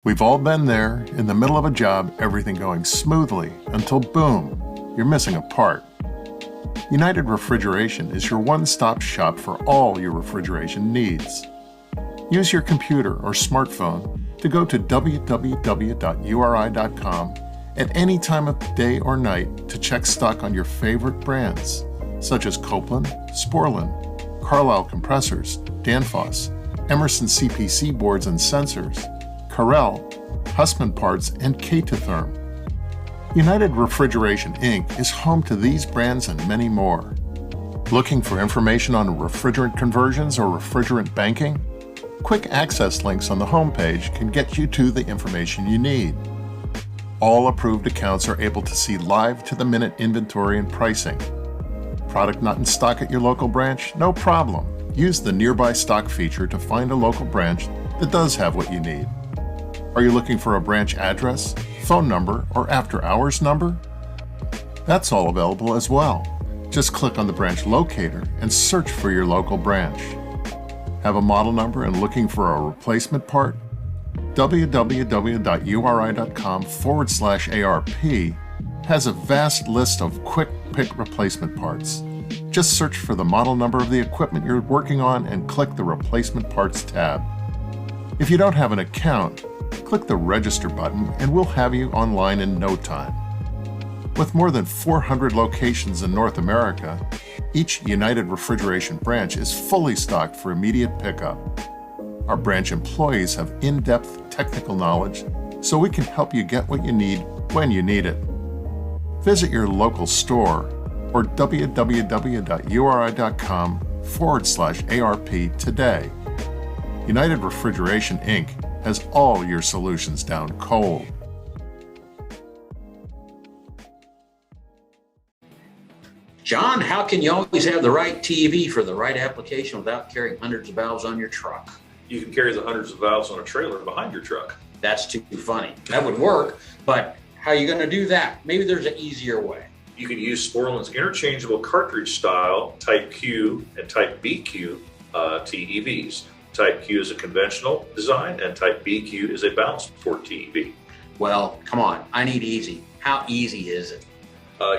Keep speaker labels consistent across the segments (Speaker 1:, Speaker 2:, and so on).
Speaker 1: We've all been there, in the middle of a job, everything going smoothly, until boom, you're missing a part. United Refrigeration is your one-stop shop for all your refrigeration needs. Use your computer or smartphone to go to www.uri.com at any time of day or night to check stock on your favorite brands, such as Colman, Sporlan, Carlisle compressors, Danfoss, Emerson CPC boards and sensors, Carrel, Hussmann parts, and K2Therm. United Refrigeration Inc. is home to these brands and many more. Looking for information on refrigerant conversions or refrigerant banking? Quick access links on the homepage can get you to the information you need. All approved accounts are able to see live to-the-minute inventory and pricing. Product not in stock at your local branch? No problem. Use the Nearby Stock feature to find a local branch that does have what you need. Are you looking for a branch address, phone number, or after-hours number? That's all available as well. Just click on the branch locator and search for your local branch. Have a model number and looking for a replacement part? www.uri.com/ARP has a vast list of quick pick replacement parts. Just search for the model number of the equipment you're working on and click the Replacement Parts tab. If you don't have an account, click the Register button and we'll have you online in no time. With more than 400 locations in North America, each United Refrigeration branch is fully stocked for immediate pickup. Our branch employees have in-depth technical knowledge, so we can help you get what you need when you need it. Visit your local store or www.uri.com/ARP today. United Refrigeration Inc. has all your solutions down cold.
Speaker 2: John, how can you always have the right TV for the right application without carrying hundreds of valves on your truck?
Speaker 3: You can carry the hundreds of valves on a trailer behind your truck.
Speaker 2: That's too funny. That would work, but how are you going to do that? Maybe there's an easier way.
Speaker 3: You can use Sporlan's interchangeable cartridge style Type Q and Type BQ TEVs. Type Q is a conventional design and Type BQ is a balanced port TEV.
Speaker 2: Well, come on, I need easy. How easy is it?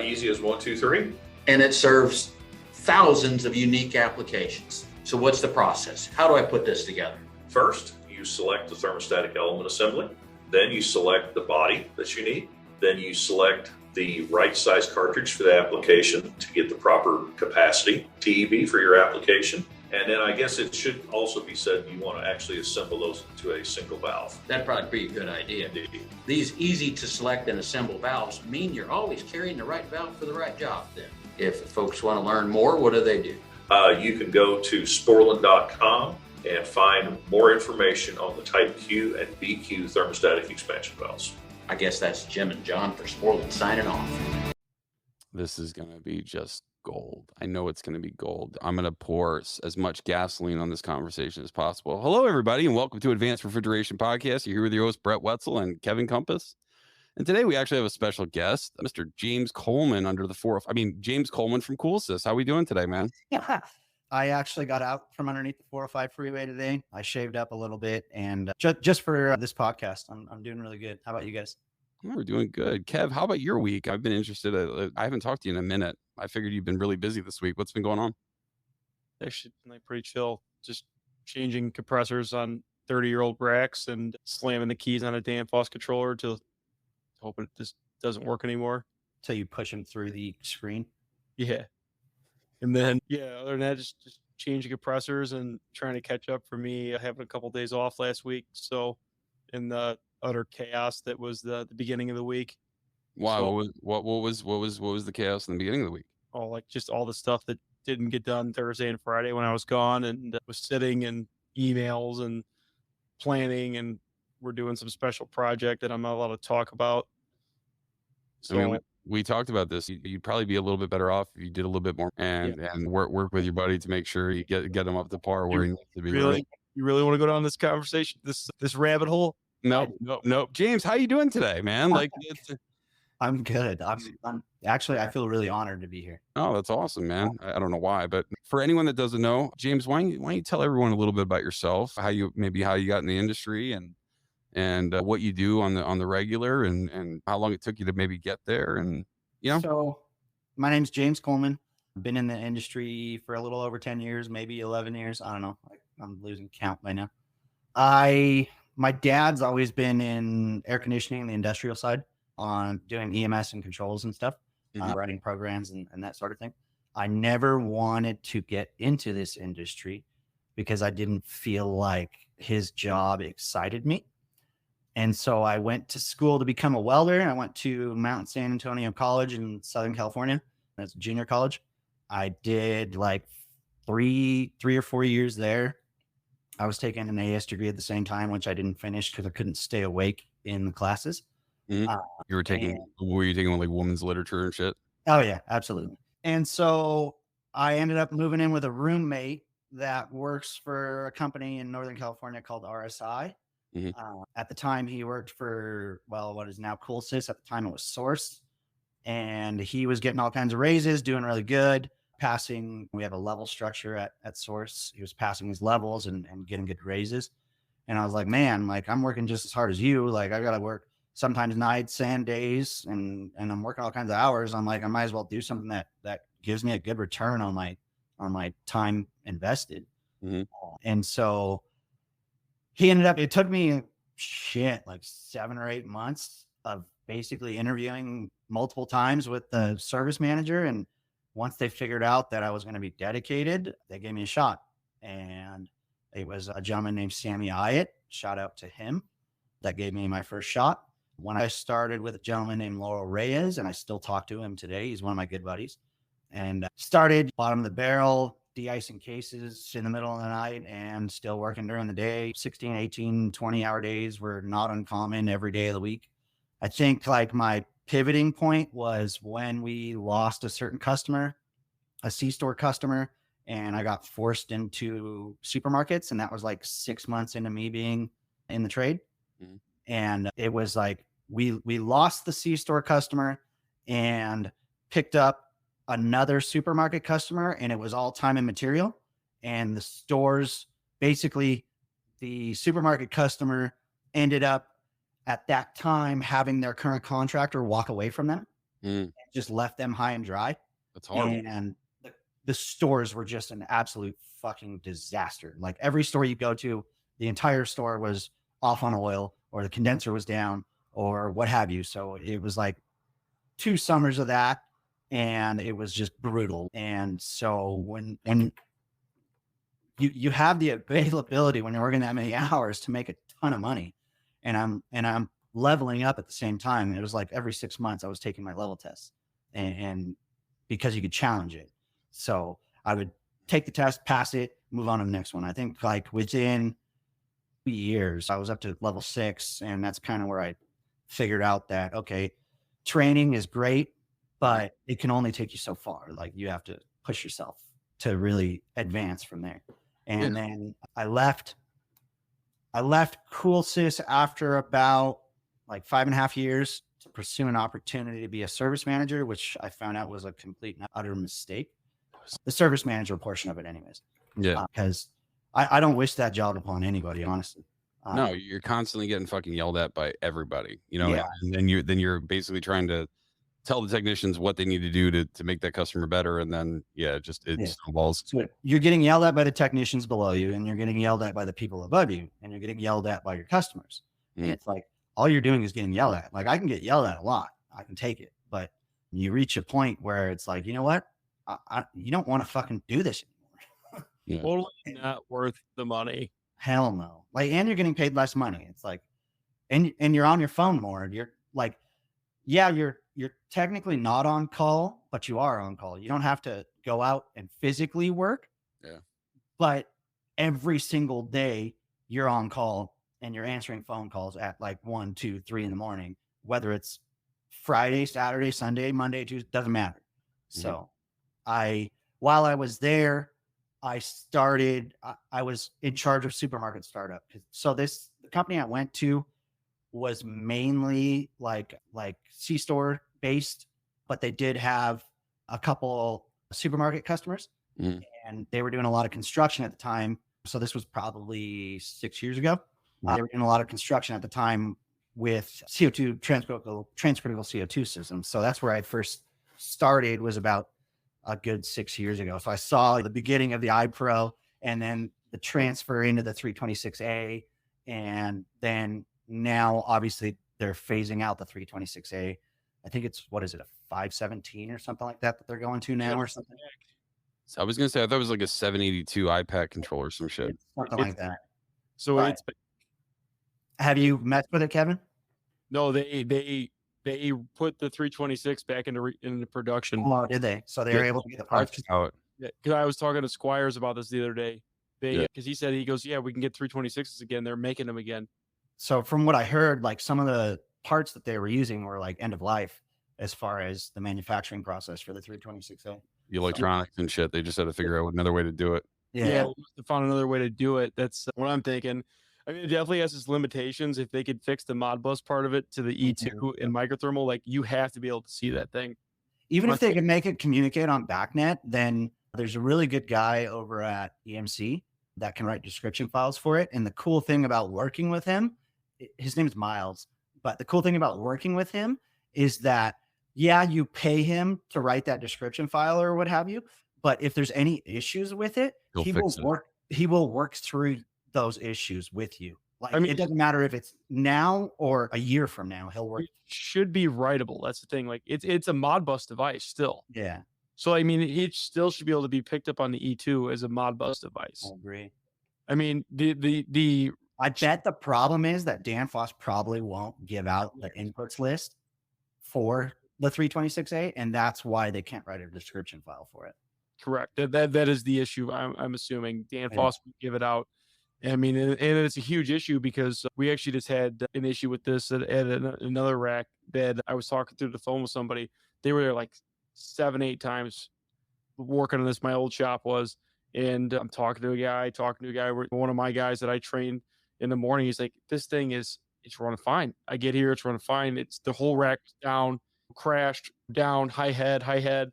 Speaker 3: Easy as 1, 2, 3.
Speaker 2: And it serves thousands of unique applications. So what's the process? How do I put this together?
Speaker 3: First, you select the thermostatic element assembly. Then you select the body that you need. Then you select the right size cartridge for the application to get the proper capacity TEV for your application. And then I guess it should also be said you want to actually assemble those into a single valve.
Speaker 2: That'd probably be a good idea.
Speaker 3: Indeed.
Speaker 2: These easy to select and assemble valves mean you're always carrying the right valve for the right job then. If folks want to learn more, what do they do?
Speaker 3: You can go to sporlan.com and find more information on the Type Q and BQ thermostatic expansion valves.
Speaker 2: I guess that's Jim and John for Sporlan signing off.
Speaker 4: This is going to be just gold. I know it's going to be gold. I'm going to pour as much gasoline on this conversation as possible. Hello, everybody, and welcome to Advanced Refrigeration Podcast. You're here with your host, Brett Wetzel and Kevin Compass. And today we actually have a special guest, Mr. James Colman James Colman from Coolsys. How are we doing today, man?
Speaker 5: Yeah. I actually got out from underneath the 405 freeway today. I shaved up a little bit, and just for this podcast, I'm doing really good. How about you guys?
Speaker 4: Oh, we're doing good. Kev, how about your week? I've been interested. I haven't talked to you in a minute. I figured you've been really busy this week. What's been going on?
Speaker 6: Actually, been pretty chill. Just changing compressors on 30-year-old racks and slamming the keys on a Danfoss controller to hope it just doesn't work anymore.
Speaker 5: So you push them through the screen?
Speaker 6: Yeah. And then, other than that, just changing compressors and trying to catch up for me. Having a couple of days off last week. So in the utter chaos that was the beginning of the week.
Speaker 4: Wow.
Speaker 6: So,
Speaker 4: what was the chaos in the beginning of the week?
Speaker 6: Oh, like just all the stuff that didn't get done Thursday and Friday when I was gone, and was sitting in emails and planning, and we're doing some special project that I'm not allowed to talk about. So
Speaker 4: I mean, we talked about this. You'd probably be a little bit better off if you did a little bit more and work with your buddy to make sure you get them up to par where he needs to be.
Speaker 6: Really, you really want to go down this conversation, this rabbit hole?
Speaker 4: No. James, how you doing today, man?
Speaker 5: I'm good. I'm actually, I feel really honored to be here.
Speaker 4: Oh, that's awesome, man. I don't know why, but for anyone that doesn't know, James, why don't you tell everyone a little bit about yourself, how you got in the industry, and and what you do on the regular, and how long it took you to maybe get there, and
Speaker 5: So my name's James Colman. I've been in the industry for a little over 10 years, maybe 11 years. I don't know. I'm losing count by now. My dad's always been in air conditioning, the industrial side, on doing EMS and controls and stuff, writing programs and that sort of thing. I never wanted to get into this industry because I didn't feel like his job excited me. And so I went to school to become a welder. I went to Mount San Antonio College in Southern California. That's a junior college. I did like three or 4 years there. I was taking an AS degree at the same time, which I didn't finish because I couldn't stay awake in the classes.
Speaker 4: you were taking like women's literature and shit?
Speaker 5: Oh yeah, absolutely. And so I ended up moving in with a roommate that works for a company in Northern California called RSI. At the time, he worked for, what is now Coolsys. At the time, it was Source. And he was getting all kinds of raises, doing really good, passing. We have a level structure at Source. He was passing his levels and getting good raises. And I was like, man, like I'm working just as hard as you. Like I got to work sometimes nights and days, and I'm working all kinds of hours. I'm like, I might as well do something that gives me a good return on my time invested. And so it took me like 7 or 8 months of basically interviewing multiple times with the service manager. And once they figured out that I was going to be dedicated, they gave me a shot. And it was a gentleman named Sammy Hyatt, shout out to him, that gave me my first shot. When I started with a gentleman named Laurel Reyes, and I still talk to him today. He's one of my good buddies. And started bottom of the barrel, de-icing cases in the middle of the night and still working during the day. 16, 18, 20-hour days were not uncommon every day of the week. I think like my pivoting point was when we lost a certain customer, a C-store customer, and I got forced into supermarkets. And that was like 6 months into me being in the trade. And it was like we lost the C-store customer and picked up another supermarket customer, and it was all time and material. And the stores, basically the supermarket customer ended up at that time having their current contractor walk away from them, and just left them high and dry.
Speaker 4: That's horrible.
Speaker 5: And the stores were just an absolute fucking disaster. Like every store you go to, the entire store was off on oil, or the condenser was down, or what have you. So it was like 2 summers of that. And it was just brutal. And so when you have the availability when you're working that many hours to make a ton of money, and I'm leveling up at the same time. It was like every 6 months I was taking my level tests, and because you could challenge it. So I would take the test, pass it, move on to the next one. I think like within 2 years, I was up to level 6. And that's kind of where I figured out that, okay, training is great, but it can only take you so far. Like you have to push yourself to really advance from there. And then I left Coolsys after about like 5.5 years to pursue an opportunity to be a service manager, which I found out was a complete and utter mistake. The service manager portion of it anyways.
Speaker 4: Yeah.
Speaker 5: Because I don't wish that job upon anybody, honestly.
Speaker 4: No, you're constantly getting fucking yelled at by everybody,
Speaker 5: Yeah.
Speaker 4: and then you're basically trying to tell the technicians what they need to do to make that customer better. And then, it snowballs.
Speaker 5: So you're getting yelled at by the technicians below you, and you're getting yelled at by the people above you, and you're getting yelled at by your customers. And it's like, all you're doing is getting yelled at. Like I can get yelled at a lot. I can take it. But you reach a point where it's like, you know what? You don't want to fucking do this anymore.
Speaker 6: Totally not worth the money.
Speaker 5: Hell no. Like, and you're getting paid less money. It's like, and you're on your phone more. You're like, you're technically not on call, but you are on call. You don't have to go out and physically work.
Speaker 4: Yeah.
Speaker 5: But every single day you're on call and you're answering phone calls at like 1, 2, 3 in the morning, whether it's Friday, Saturday, Sunday, Monday, Tuesday, doesn't matter. So while I was there, I was in charge of supermarket startup. So the company I went to was mainly like C-store based, but they did have a couple supermarket customers, and they were doing a lot of construction at the time. So this was probably 6 years ago. They were doing a lot of construction at the time with CO2 transcritical CO2 systems. So that's where I first started, was about a good 6 years ago. So I saw the beginning of the iPro and then the transfer into the 326A. And then now obviously they're phasing out the 326A. I think it's, what is it, a 517 or something like that they're going to now, or something.
Speaker 4: So I was gonna say, I thought it was like a 782 iPad controller or some shit.
Speaker 5: Something like that.
Speaker 6: So
Speaker 5: But
Speaker 6: it's
Speaker 5: have you messed with it, Kevin?
Speaker 6: no, they put the 326 back into production.
Speaker 5: Oh, did they? So they were able to get the parts
Speaker 4: out.
Speaker 6: Yeah, because I was talking to Squires about this the other day. Because he said, he goes, yeah, we can get 326s again. They're making them again.
Speaker 5: So from what I heard, like some of the parts that they were using were like end of life as far as the manufacturing process for the 326A.
Speaker 4: The electronics and shit. They just had to figure out another way to do it.
Speaker 6: Yeah, they found another way to do it. That's what I'm thinking. I mean, it definitely has its limitations. If they could fix the Modbus part of it to the E2 and microthermal, like you have to be able to see that thing.
Speaker 5: Even if they can make it communicate on BACnet, then there's a really good guy over at EMC that can write description files for it. And the cool thing about working with him, his name is Miles, but the cool thing about working with him is that, yeah, you pay him to write that description file or what have you. But if there's any issues with it, he will work through those issues with you. Like, I mean, it doesn't matter if it's now or a year from now, he'll work.
Speaker 6: It should be writable. That's the thing. Like it's a Modbus device still.
Speaker 5: Yeah.
Speaker 6: So I mean, it still should be able to be picked up on the E2 as a Modbus device.
Speaker 5: I agree.
Speaker 6: I mean,
Speaker 5: I bet the problem is that Danfoss probably won't give out the inputs list for the 326A, and that's why they can't write a description file for it.
Speaker 6: Correct. That is the issue. I'm assuming Danfoss would give it out. I mean, and it's a huge issue because we actually just had an issue with this at another rack that I was talking through the phone with somebody. They were there like 7-8 times working on this. My old shop was, and I'm talking to a guy, one of my guys that I trained in the morning. He's like, this thing it's running fine. I get here, it's running fine. It's the whole rack down, crashed down, high head,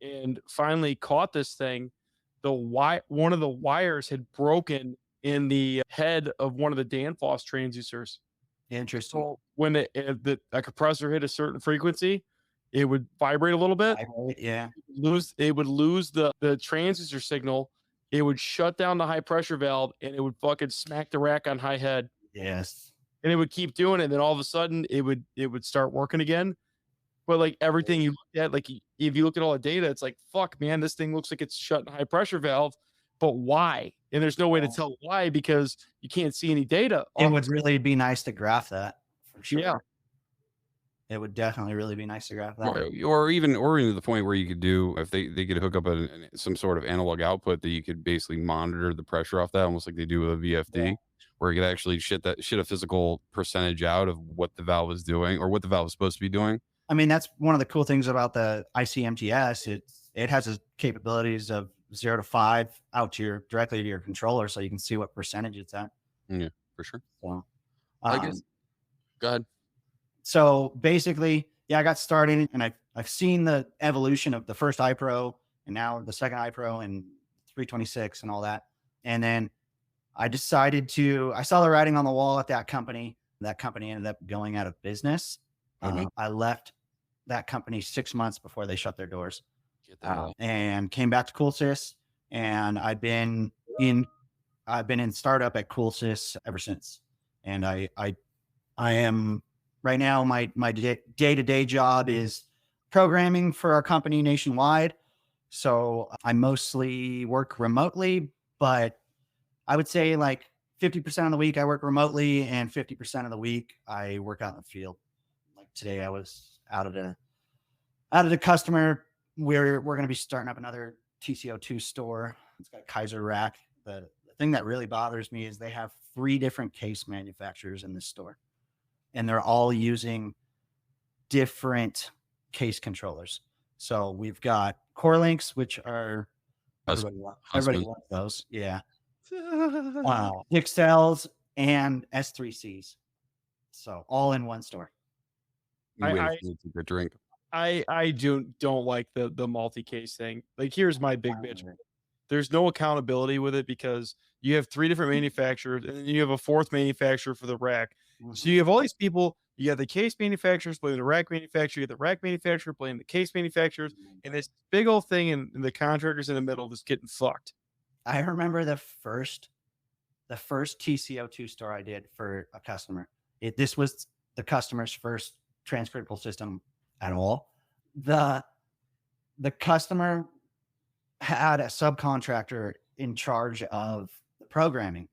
Speaker 6: and finally caught this thing. One of the wires had broken in the head of one of the Danfoss transducers.
Speaker 5: Interesting.
Speaker 6: So when a compressor hit a certain frequency, it would vibrate a little bit.
Speaker 5: Yeah.
Speaker 6: It would lose the transducer signal. It would shut down the high pressure valve, and it would fucking smack the rack on high head.
Speaker 5: Yes.
Speaker 6: And it would keep doing it. And then all of a sudden, it would start working again. But like everything you look at, like if you look at all the data, it's like, fuck, man, this thing looks like it's shutting high pressure valve. But why? And there's no way to tell why because you can't see any data.
Speaker 5: It would really be nice to graph that for sure.
Speaker 6: Yeah.
Speaker 5: It would definitely really be nice to graph that.
Speaker 4: Or even to the point where you could do, if they could hook up some sort of analog output that you could basically monitor the pressure off that, almost like they do with a VFD, where you could actually shit a physical percentage out of what the valve is doing or what the valve is supposed to be doing.
Speaker 5: I mean, that's one of the cool things about the ICMTS. It has the capabilities of 0 to 5 out directly to your controller, so you can see what percentage it's at.
Speaker 4: Yeah, for sure.
Speaker 5: So,
Speaker 4: I guess. Go ahead.
Speaker 5: So basically, I got started, and I've seen the evolution of the first iPro, and now the second iPro, and 326, and all that. And then I decided I saw the writing on the wall at that company. That company ended up going out of business. I left that company 6 months before they shut their doors, and came back to Coolsys, and I've been in startup at Coolsys ever since. And I am right now, my day-to-day job is programming for our company nationwide. So I mostly work remotely, but I would say like 50% of the week I work remotely and 50% of the week I work out in the field. Like today I was out at a customer. We're going to be starting up another TCO2 store. It's got a Kaiser rack. The thing that really bothers me is they have 3 different case manufacturers in this store, and they're all using different case controllers. So we've got Core Links, which are everybody wants those. Yeah. Wow. Dixels and S3Cs. So all in one store.
Speaker 4: I drink.
Speaker 6: I don't like the multi-case thing. Like, here's my big bitch. there's no accountability with it because you have 3 different manufacturers and then you have a 4th manufacturer for the rack. So you have all these people, you have the case manufacturers blaming the rack manufacturer, you have the rack manufacturer blaming the case manufacturers, and this big old thing and the contractors in the middle just getting fucked.
Speaker 5: I remember the first TCO2 store I did for a customer. This was the customer's first transcritical system at all. The customer had a subcontractor in charge of the programming,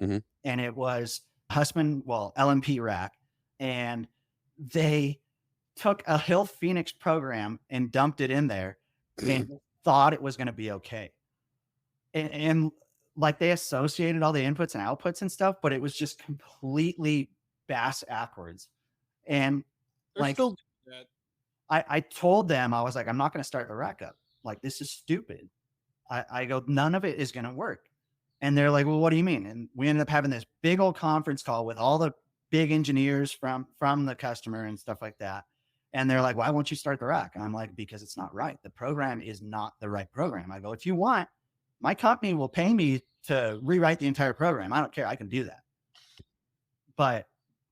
Speaker 5: and it was LMP rack, and they took a Hill Phoenix program and dumped it in there and thought it was going to be okay. And like they associated all the inputs and outputs and stuff, but it was just completely bass backwards. And like, I told them, I was like, I'm not going to start the rack up. Like, this is stupid. I go, none of it is going to work. And they're like, well, what do you mean? And we ended up having this big old conference call with all the big engineers from the customer and stuff like that. And they're like, why won't you start the rack? And I'm like, because it's not right. The program is not the right program. I go, if you want, my company will pay me to rewrite the entire program. I don't care. I can do that. But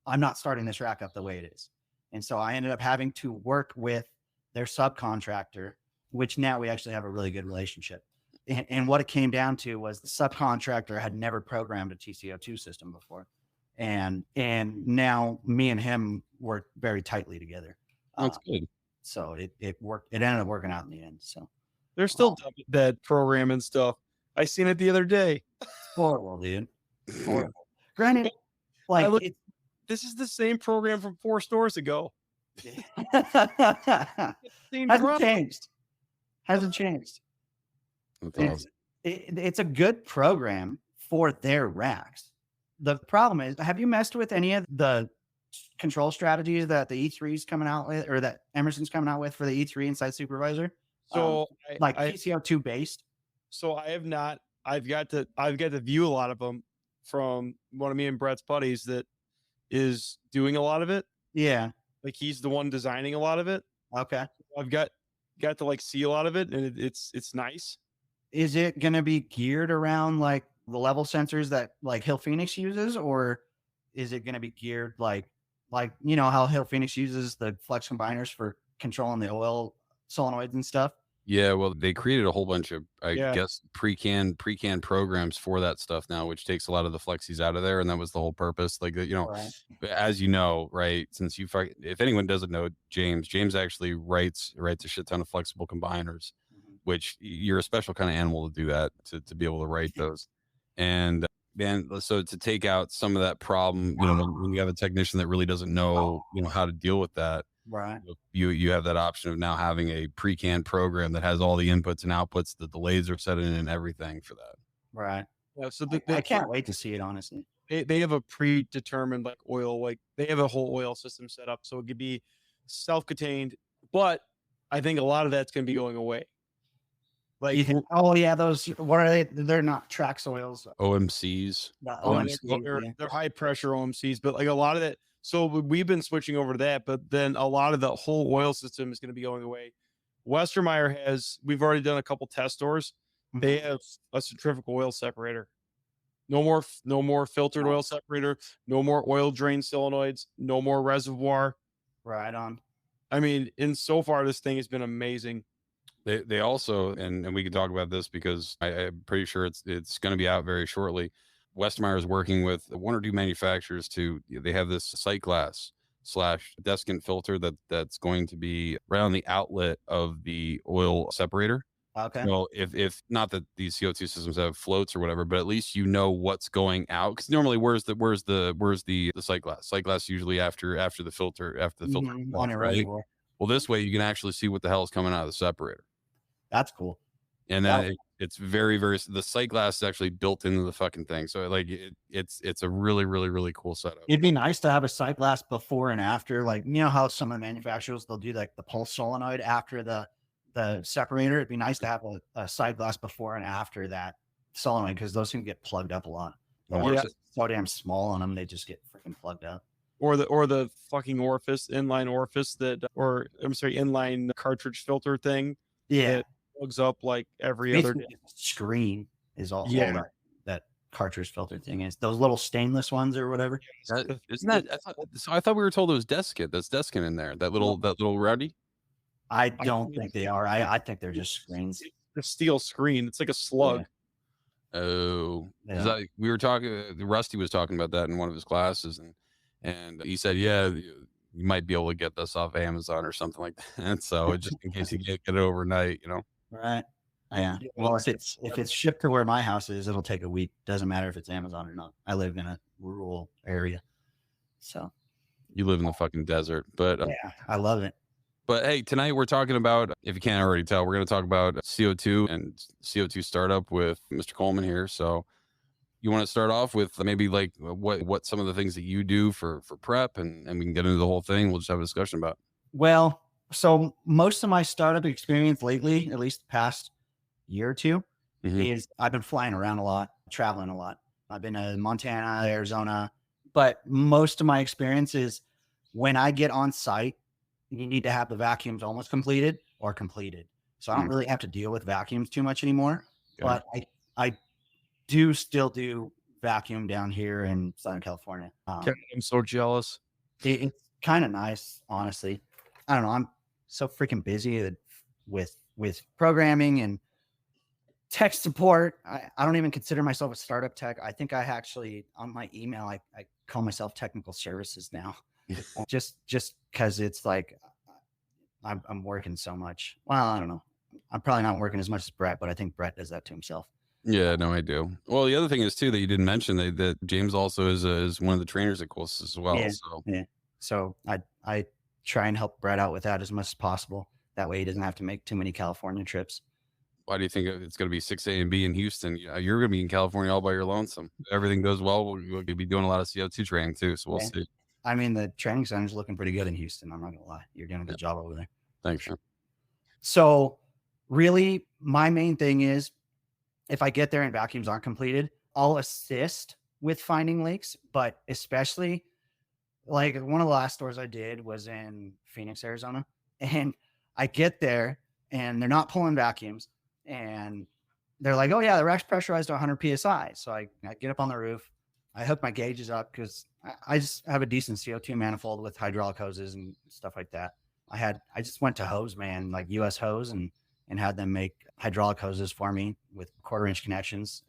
Speaker 5: I'm not starting this rack up the way it is. And so I ended up having to work with their subcontractor, which now we actually have a really good relationship. And what it came down to was the subcontractor had never programmed a TCO2 system before. And now me and him work very tightly together.
Speaker 4: That's good.
Speaker 5: So it worked. It ended up working out in the end. So
Speaker 6: they're still dumping that program and stuff. I seen it the other day.
Speaker 5: Horrible, dude. Horrible. Granted, like
Speaker 6: this is the same program from 4 stores ago.
Speaker 5: Hasn't changed.
Speaker 4: That's awesome.
Speaker 5: It's a good program for their racks. The problem is, have you messed with any of the control strategies that the E3's coming out with, or that Emerson's coming out with for the E3 and Site Supervisor?
Speaker 6: So
Speaker 5: TCO2 based.
Speaker 6: So I have not. I've got to view a lot of them from one of me and Brett's buddies that is doing a lot of it.
Speaker 5: Yeah,
Speaker 6: like he's the one designing a lot of it.
Speaker 5: Okay,
Speaker 6: I've got to like see a lot of it, and it's nice.
Speaker 5: Is it going to be geared around like the level sensors that like Hill Phoenix uses, or is it going to be geared like you know how Hill Phoenix uses the flex combiners for controlling the oil solenoids and stuff?
Speaker 4: Yeah, well, they created a whole bunch of, I guess, pre-canned programs for that stuff now, which takes a lot of the flexies out of there, and that was the whole purpose. Like, you know, as you know, right? Since if anyone doesn't know, James actually writes a shit ton of flexible combiners, which you're a special kind of animal to do that, to be able to write those. And man, so to take out some of that problem, you know, when you have a technician that really doesn't know, you know, how to deal with that.
Speaker 5: Right.
Speaker 4: You have that option of now having a pre-canned program that has all the inputs and outputs, the delays are set in and everything for that.
Speaker 5: Right.
Speaker 6: Yeah, so
Speaker 5: I can't wait to see it, honestly.
Speaker 6: They have a predetermined like oil, like they have a whole oil system set up, so it could be self-contained. But I think a lot of that's going to be going away. Like,
Speaker 5: you think, oh yeah, those, what are they? They're not Trax oils.
Speaker 4: OMCs.
Speaker 6: They're high pressure OMCs, but like a lot of that. So we've been switching over to that, but then a lot of the whole oil system is going to be going away. Westermeyer we've already done a couple test stores. They have a centrifugal oil separator. No more filtered oil separator. No more oil drain solenoids. No more reservoir.
Speaker 5: Right on.
Speaker 6: I mean, so far this thing has been amazing.
Speaker 4: They also, and we can talk about this because I'm pretty sure it's going to be out very shortly. Westermeyer is working with 1 or 2 manufacturers they have this sight glass / desiccant filter that's going to be right on the outlet of the oil separator.
Speaker 5: Okay.
Speaker 4: Well, if not that these CO2 systems have floats or whatever, but at least you know what's going out. Because normally, where's the sight glass? Sight glass usually after the filter
Speaker 5: on your reservoir.
Speaker 4: Well, this way you can actually see what the hell is coming out of the separator.
Speaker 5: That's cool.
Speaker 4: And then it's very, very, the sight glass is actually built into the fucking thing. So like it's a really, really, really cool setup.
Speaker 5: It'd be nice to have a sight glass before and after, like, you know how some of the manufacturers, they'll do like the pulse solenoid after the separator. It'd be nice to have a sight glass before and after that solenoid, because those can get plugged up a lot. So damn small on them, they just get freaking plugged up.
Speaker 6: Or the fucking inline orifice inline cartridge filter thing.
Speaker 5: Yeah.
Speaker 6: plugs up like every other
Speaker 5: Basically,
Speaker 6: day.
Speaker 5: screen is all
Speaker 6: Yeah.
Speaker 5: that cartridge filter thing is. Those little stainless ones or whatever.
Speaker 4: Isn't that? I thought we were told it was Deskin. That's Deskin in there. That little rowdy.
Speaker 5: I don't think they are. I think they're just screens.
Speaker 6: The steel screen. It's like a slug.
Speaker 4: Oh,
Speaker 5: Yeah.
Speaker 4: we were talking. Rusty was talking about that in one of his classes, and he said, yeah, you might be able to get this off Amazon or something like that. So just in case you get it overnight,
Speaker 5: Right. Yeah. Well, if it's shipped to where my house is, it'll take a week. Doesn't matter if it's Amazon or not. I live in a rural area, so
Speaker 4: You live in the fucking desert, but
Speaker 5: yeah, I love it.
Speaker 4: But hey, tonight we're talking about, if you can't already tell, we're going to talk about CO2 and CO2 startup with Mr. Coleman here. So you want to start off with maybe like what some of the things that you do for prep, and we can get into the whole thing. We'll just have a discussion about it.
Speaker 5: Well, so most of my startup experience lately, at least the past year or two, is I've been flying around a lot, traveling a lot. I've been to Montana, Arizona, but most of my experience is when I get on site, you need to have the vacuums almost completed or completed. So I don't really have to deal with vacuums too much anymore, but I do still do vacuum down here in Southern California.
Speaker 6: I'm so jealous.
Speaker 5: It's kind of nice, honestly. I don't know. I'm so freaking busy with programming and tech support. I don't even consider myself a startup tech. I think I actually, on my email, I call myself technical services now. just because it's like I'm working so much. Well, I don't know. I'm probably not working as much as Brett, but I think Brett does that to himself.
Speaker 4: Yeah, no, I do. Well, the other thing is too that you didn't mention that James also is one of the trainers at Coolsys as well.
Speaker 5: So I try and help Brett out with that as much as possible. That way he doesn't have to make too many California trips.
Speaker 4: Why do you think it's going to be 6A and B in Houston? You're going to be in California all by your lonesome. If everything goes well, we'll be doing a lot of CO2 training too. So we'll see.
Speaker 5: I mean, the training center's looking pretty good in Houston. I'm not going to lie. You're doing a good job over there.
Speaker 4: Thanks, man.
Speaker 5: So really, my main thing is if I get there and vacuums aren't completed, I'll assist with finding leaks, but especially like one of the last stores I did was in Phoenix, Arizona. And I get there and they're not pulling vacuums. And they're like, oh, yeah, the rack's pressurized to 100 PSI. So I get up on the roof. I hook my gauges up because I just have a decent CO2 manifold with hydraulic hoses and stuff like that. I just went to Hose Man, like US Hose, and had them make hydraulic hoses for me with 1/4-inch connections.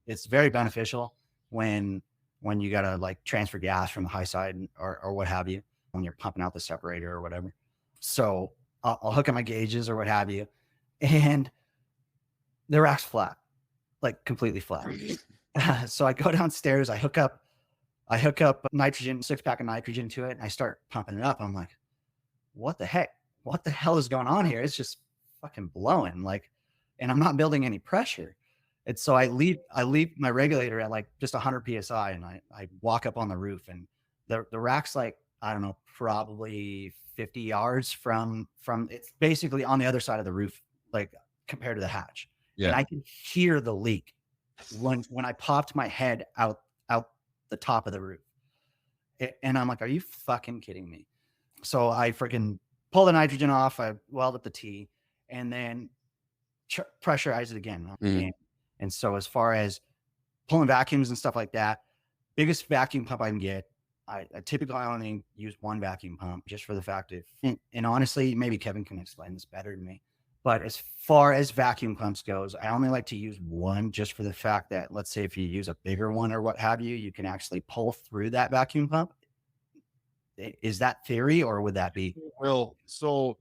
Speaker 5: It's very beneficial when you got to like transfer gas from the high side or what have you, when you're pumping out the separator or whatever. So I'll hook up my gauges or what have you. And the rack's flat, like completely flat. So I go downstairs, I hook up nitrogen, 6-pack of nitrogen to it, and I start pumping it up. I'm like, what the heck? What the hell is going on here? It's just fucking blowing, like, and I'm not building any pressure. And so I leave my regulator at like just 100 PSI, and I walk up on the roof, and the rack's like, I don't know, probably 50 yards from it's basically on the other side of the roof, like compared to the hatch. Yeah. And I can hear the leak when I popped my head out the top of the roof. And I'm like, are you fucking kidding me? So I freaking pull the nitrogen off. I weld up the T and then pressurize it again. And so as far as pulling vacuums and stuff like that, biggest vacuum pump I can get, I typically only use one vacuum pump just for the fact of, and honestly, maybe Kevin can explain this better than me. But as far as vacuum pumps goes, I only like to use one just for the fact that, let's say if you use a bigger one or what have you, you can actually pull through that vacuum pump. Is that theory, or would that be?
Speaker 6: Well, so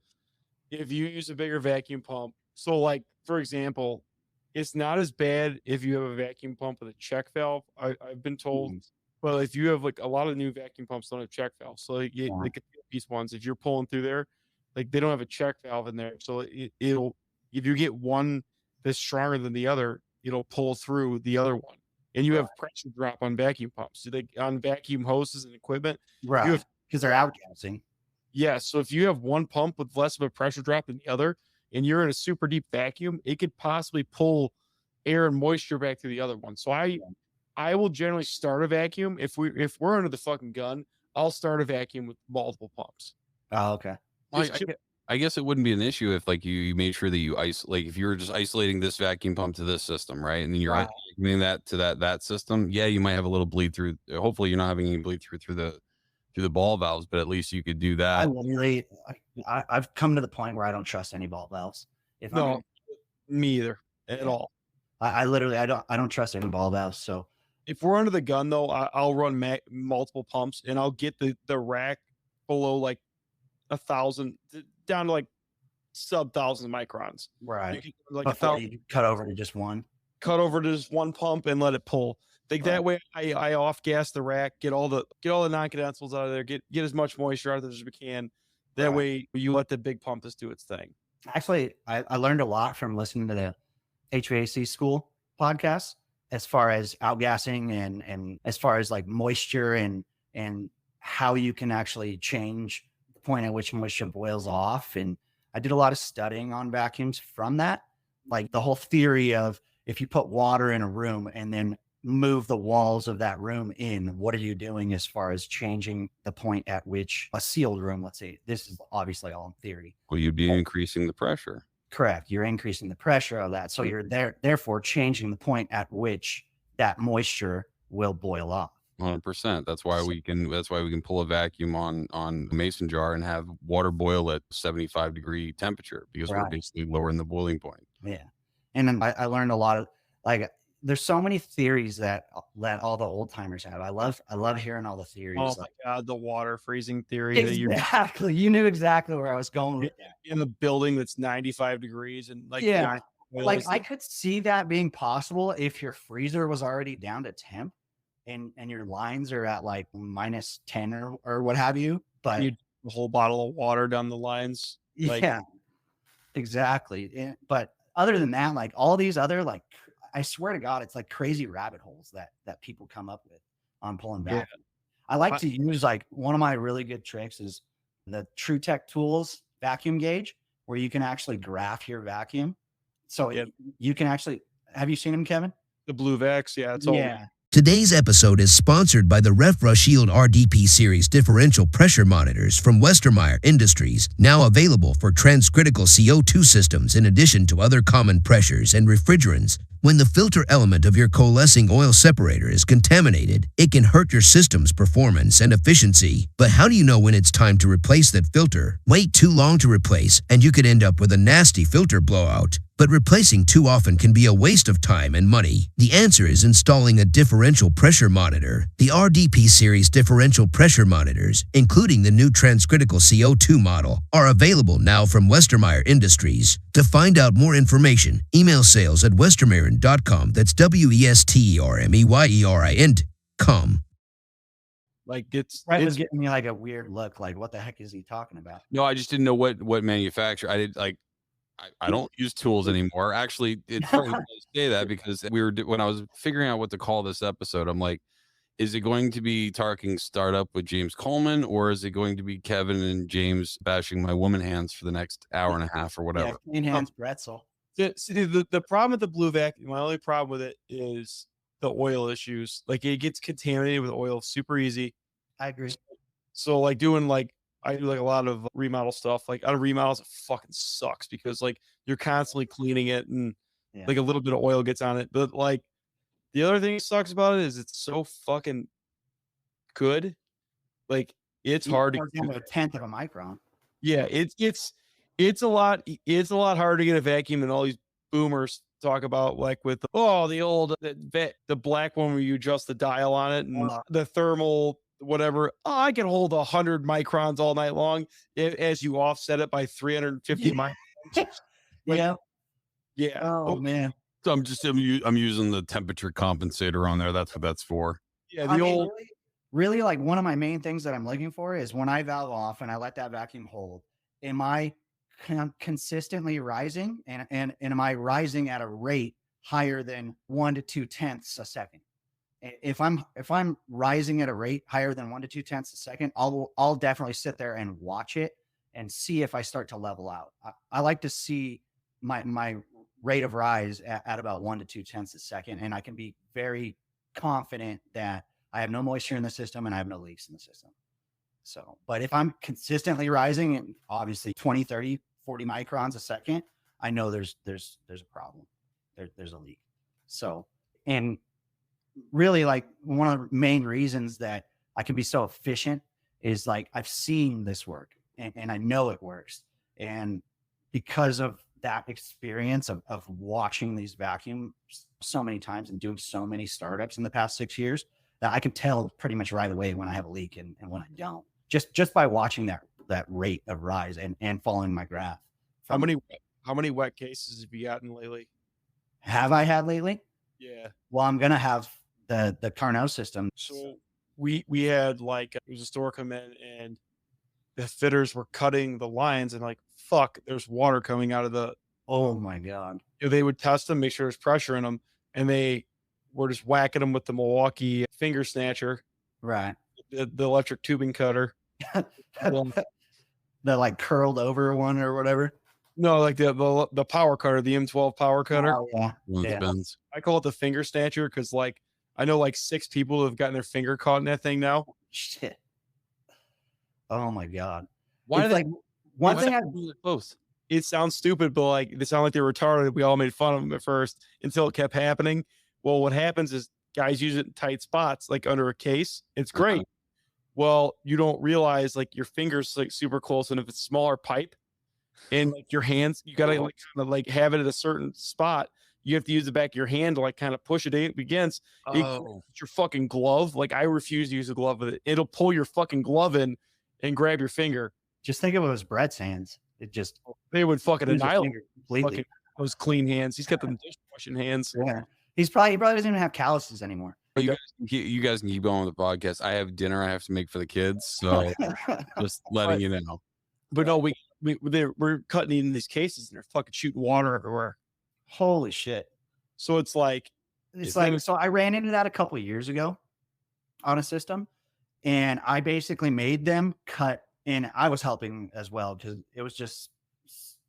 Speaker 6: if you use a bigger vacuum pump, so like, for example, it's not as bad if you have a vacuum pump with a check valve. I've been told. Well, if you have like a lot of new vacuum pumps don't have check valves. So like, the piece ones, if you're pulling through there, like they don't have a check valve in there. So it'll, if you get one that's stronger than the other, it'll pull through the other one. And you have pressure drop on vacuum pumps. So on vacuum hoses and equipment,
Speaker 5: right? Because they're outgassing.
Speaker 6: Yeah. So if you have one pump with less of a pressure drop than the other, and you're in a super deep vacuum, it could possibly pull air and moisture back to the other one. So I will generally start a vacuum. If we're under the fucking gun, I'll start a vacuum with multiple pumps.
Speaker 5: Oh, okay.
Speaker 4: I I guess it wouldn't be an issue if like you made sure that you isolate, like if you were just isolating this vacuum pump to this system, right? And then you're
Speaker 5: Right.
Speaker 4: isolating that to that system. Yeah, you might have a little bleed through. Hopefully you're not having any bleed through the ball valves, but at least you could do
Speaker 5: I
Speaker 4: that.
Speaker 5: literally, I've come to the point where I don't trust any ball valves. If I'm
Speaker 6: No,
Speaker 5: gonna-
Speaker 6: me either at
Speaker 5: Yeah.
Speaker 6: all.
Speaker 5: I literally, I don't trust any ball valves. So
Speaker 6: If we're under the gun though, I'll run multiple pumps and I'll get the rack below like 1,000 down to like sub 1,000 microns. You
Speaker 5: right,
Speaker 6: can like
Speaker 5: before you cut over to just one.
Speaker 6: cut over to just one pump and let it pull. Like that way I off gas the rack, get all the non-condensables out of there, get as much moisture out of there as we can. That
Speaker 5: Right.
Speaker 6: way you let the big pump just do its thing.
Speaker 5: Actually, I learned a lot from listening to the HVAC school podcast as far as outgassing and as far as like moisture and how you can actually change the point at which moisture boils off. And I did a lot of studying on vacuums from that, like the whole theory of if you put water in a room and then move the walls of that room in, what are you doing as far as changing the point at which a sealed room, let's say, this is obviously all in theory.
Speaker 4: Well, you'd be increasing the pressure.
Speaker 5: Correct. You're increasing the pressure of that. So you're therefore changing the point at which that moisture will boil off.
Speaker 4: 100%. That's why we can pull a vacuum on a mason jar and have water boil at 75-degree temperature because we're
Speaker 5: Right.
Speaker 4: basically lowering the boiling point.
Speaker 5: Yeah. And then I learned a lot of like there's so many theories that all the old timers have. I love hearing all the theories.
Speaker 6: Oh my God, the water freezing theory that you're
Speaker 5: Exactly. You knew exactly where I was going with that.
Speaker 6: in a building that's 95 degrees and like
Speaker 5: Yeah.
Speaker 6: oil
Speaker 5: Like
Speaker 6: is-
Speaker 5: I could see that being possible if your freezer was already down to temp and your lines are at like -10 or what have you. But
Speaker 6: you a whole bottle of water down the lines. Like,
Speaker 5: yeah, exactly. But other than that, like all these other, like, I swear to God, it's like crazy rabbit holes that people come up with on pulling back.
Speaker 6: Yeah.
Speaker 5: I like to use like one of my really good tricks is the True Tech Tools vacuum gauge, where you can actually graph your vacuum. So you can actually, have you seen them, Kevin?
Speaker 6: the Blue Vax, yeah, it's all
Speaker 5: Yeah.
Speaker 7: Today's episode is sponsored by the RefRush-Shield RDP Series differential pressure monitors from Westermeyer Industries, now available for transcritical CO2 systems in addition to other common pressures and refrigerants. When the filter element of your coalescing oil separator is contaminated, it can hurt your system's performance and efficiency. But how do you know when it's time to replace that filter? Wait too long to replace, and you could end up with a nasty filter blowout. But replacing too often can be a waste of time and money. The answer is installing a differential pressure monitor. The RDP series differential pressure monitors, including the new transcritical CO2 model, are available now from Westermeyer Industries. To find out more information, email sales@westermeyerin.com. That's WESTERMEYERIN.com.
Speaker 6: like it's
Speaker 5: Brett was getting me like a weird look, like what the heck is he talking about?
Speaker 4: No, I just didn't know what manufacturer. I did like. I don't use tools anymore. Actually, it's funny to say that because when I was figuring out what to call this episode, I'm like, is it going to be Talking Startup with James Colman, or is it going to be Kevin and James bashing my woman hands for the next hour and a half or whatever?
Speaker 5: Yeah, clean hands, Bretzel.
Speaker 6: see, the problem with the Blue Vac, my only problem with it is the oil issues. Like it gets contaminated with oil super easy.
Speaker 5: I agree.
Speaker 6: So like doing like I do like a lot of remodel stuff. Like out of remodels, it fucking sucks because like you're constantly cleaning it and
Speaker 5: Yeah.
Speaker 6: like a little bit of oil gets on it. But like the other thing that sucks about it is it's so fucking good. Like it's hard
Speaker 5: Or down to a tenth of a micron.
Speaker 6: Yeah, it's a lot harder to get a vacuum than all these boomers talk about, like with the black one where you adjust the dial on it and the thermal whatever. Oh, I can hold 100 microns all night long as you offset it by 350 microns.
Speaker 5: Yeah.
Speaker 6: Yeah.
Speaker 5: Oh man.
Speaker 4: So I'm using the temperature compensator on there. That's what that's for.
Speaker 6: Yeah,
Speaker 5: I mean, really, like one of my main things that I'm looking for is when I valve off and I let that vacuum hold, am I consistently rising and am I rising at a rate higher than 1 to 2/10 a second? If I'm rising at a rate higher than 1 to 2/10 a second, I'll definitely sit there and watch it and see if I start to level out. I like to see my rate of rise at about 1 to 2/10 a second, and I can be very confident that I have no moisture in the system and I have no leaks in the system. So, but if I'm consistently rising and obviously 20, 30, 40 microns a second, I know there's a problem. There's a leak. So, and really like one of the main reasons that I can be so efficient is like I've seen this work and I know it works. And because of that experience of watching these vacuums so many times and doing so many startups in the past 6 years, that I can tell pretty much right away when I have a leak and when I don't, just by watching that rate of rise and following my graph.
Speaker 6: How many wet cases have you gotten lately?
Speaker 5: Have I had lately?
Speaker 6: Yeah.
Speaker 5: Well, I'm going to have the Carnot system.
Speaker 6: So we had like, there was a store come in and the fitters were cutting the lines and like, fuck, there's water coming out of the,
Speaker 5: oh my God.
Speaker 6: They would test them, make sure there's pressure in them. And they were just whacking them with the Milwaukee finger snatcher,
Speaker 5: right?
Speaker 6: The electric tubing cutter.
Speaker 5: The like curled over one or whatever.
Speaker 6: No, like the power cutter, the M12 power cutter.
Speaker 5: Oh, yeah. Yeah.
Speaker 6: I call it the finger snatcher because like I know like 6 people have gotten their finger caught in that thing now.
Speaker 5: Shit. Oh my God.
Speaker 6: Why
Speaker 5: it's like one thing
Speaker 6: both? It sounds stupid, but like they sound like they're retarded. We all made fun of them at first until it kept happening. Well, what happens is guys use it in tight spots, like under a case. It's great. Well, you don't realize like your fingers like super close, and if it's smaller pipe and like your hands, you gotta like kind of like have it at a certain spot. You have to use the back of your hand to like kind of push it against your fucking glove. Like I refuse to use a glove with it. It'll pull your fucking glove in and grab your finger.
Speaker 5: Just think of it as Brett's hands.
Speaker 6: They would fucking annihilate
Speaker 5: completely.
Speaker 6: Those clean hands. He's got them dishwashing hands.
Speaker 5: Yeah. He probably doesn't even have calluses anymore.
Speaker 4: You guys can keep going with the podcast. I have dinner I have to make for the kids, so just letting you know.
Speaker 6: But no, we're cutting in these cases and they're fucking shooting water everywhere.
Speaker 5: Holy shit!
Speaker 6: So it's like
Speaker 5: so I ran into that a couple of years ago on a system, and I basically made them cut. And I was helping as well because it was just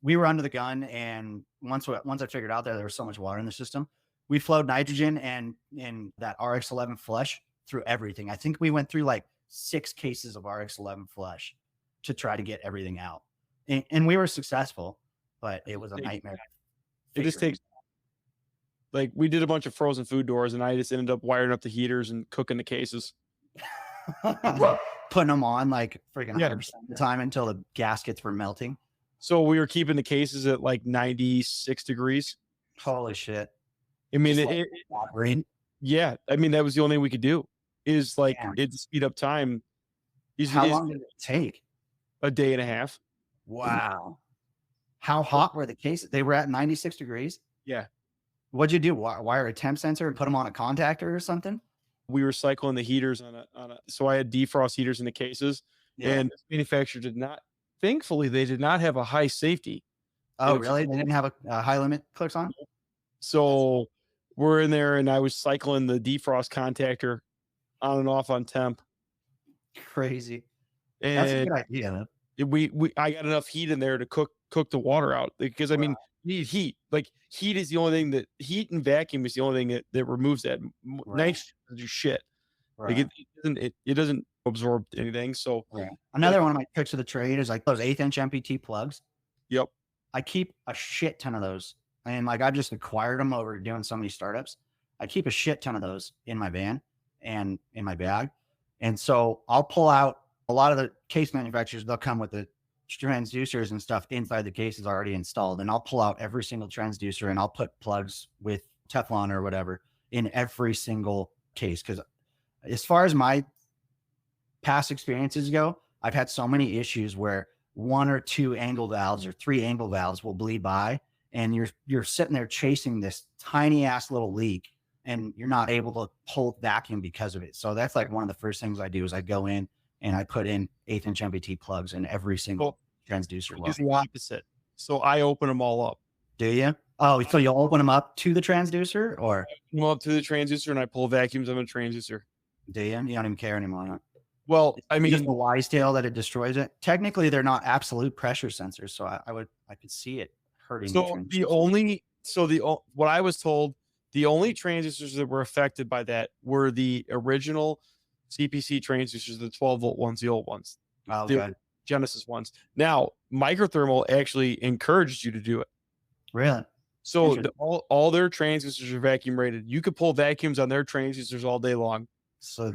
Speaker 5: we were under the gun. And once I figured out that there was so much water in the system, we flowed nitrogen and that RX-11 flush through everything. I think we went through like 6 cases of RX-11 flush to try to get everything out, and we were successful, but it was a nightmare.
Speaker 6: It just takes like we did a bunch of frozen food doors, and I just ended up wiring up the heaters and cooking the cases.
Speaker 5: Putting them on like freaking 100% of the time until the gaskets were melting.
Speaker 6: So we were keeping the cases at like 96 degrees.
Speaker 5: Holy shit.
Speaker 6: I mean, yeah. I mean, that was the only thing we could do is like it speed up time.
Speaker 5: How long did it take?
Speaker 6: A day and a half.
Speaker 5: Wow. How hot were the cases? They were at 96 degrees.
Speaker 6: Yeah.
Speaker 5: What'd you do? Wire a temp sensor and put them on a contactor or something?
Speaker 6: We were cycling the heaters on a so I had defrost heaters in the cases, and the manufacturer thankfully they did not have a high safety.
Speaker 5: Oh, really? They didn't have a high limit clicks on?
Speaker 6: So we're in there and I was cycling the defrost contactor on and off on temp.
Speaker 5: Crazy.
Speaker 6: And
Speaker 5: that's a good idea.
Speaker 6: I got enough heat in there to cook the water out because I mean, you need heat. Like heat is the only thing that heat and vacuum is the only thing that removes that. Nitrogen doesn't do shit. Like it doesn't absorb anything. So
Speaker 5: another one of my tricks of the trade is like those 1/8 inch MPT plugs.
Speaker 6: Yep.
Speaker 5: I keep a shit ton of those. And like I've just acquired them over doing so many startups. I keep a shit ton of those in my van and in my bag. And so I'll pull out a lot of the case manufacturers, they'll come with the transducers and stuff inside the cases already installed. And I'll pull out every single transducer and I'll put plugs with Teflon or whatever in every single case. Because as far as my past experiences go, I've had so many issues where 1 or 2 angle valves or 3 angle valves will bleed by, and you're sitting there chasing this tiny ass little leak, and you're not able to pull vacuum because of it. So that's like one of the first things I do is I go in and I put in 1/8 inch MPT plugs in every single transducer.
Speaker 6: It's the opposite. So I open them all up.
Speaker 5: Do you? Oh, so you'll open them up to the transducer, or
Speaker 6: open them up to the transducer and I pull vacuums on the transducer.
Speaker 5: Do you? You don't even care anymore. Huh?
Speaker 6: Well, I mean,
Speaker 5: just the wise tail that it destroys it. Technically, they're not absolute pressure sensors, so I could see it hurting.
Speaker 6: So what I was told, the only transistors that were affected by that were the original CPC transistors, the 12 volt ones, the old ones.
Speaker 5: Oh,
Speaker 6: the
Speaker 5: okay.
Speaker 6: Genesis ones. Now, microthermal actually encourages you to do it.
Speaker 5: Really?
Speaker 6: So all their transducers are vacuum rated. You could pull vacuums on their transducers all day long.
Speaker 5: So